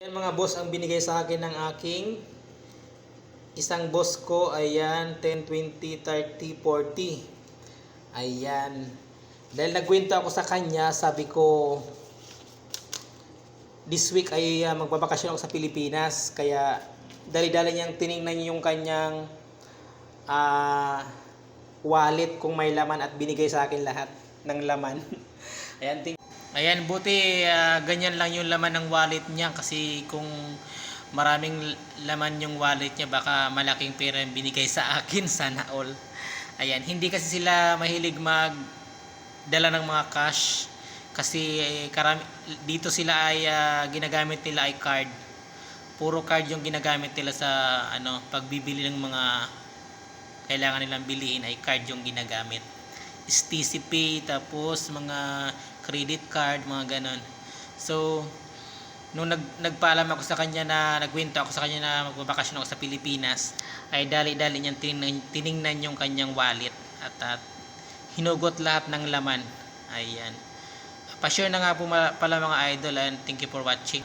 Yan mga boss ang binigay sa akin ng aking isang boss ko. Ayan, 10, 20, 30, 40. Ayan. Dahil nagkwento ako sa kanya, sabi ko this week ay magbabakasyon ako sa Pilipinas. Kaya dali-dali niyang tiningnan yung kanyang wallet kung may laman at binigay sa akin lahat ng laman. Ayan, ayan, buti ganyan lang yung laman ng wallet niya, kasi kung maraming laman yung wallet niya baka malaking pera yung binigay sa akin. Sana all. Ayan, hindi kasi sila mahilig magdala ng mga cash kasi dito sila ay ginagamit nila ay card. Puro card yung ginagamit nila sa pagbibili ng mga kailangan nilang bilihin, ay card yung ginagamit. TCP, tapos mga credit card, mga ganon. So nung nagpaalam ako sa kanya, nagkwento ako sa kanya na magbabakasyon ako sa Pilipinas, ay dali-dali niyang tiningnan yung kanyang wallet at hinugot lahat ng laman. Ayan, pa-share na nga po pala mga idol, and thank you for watching.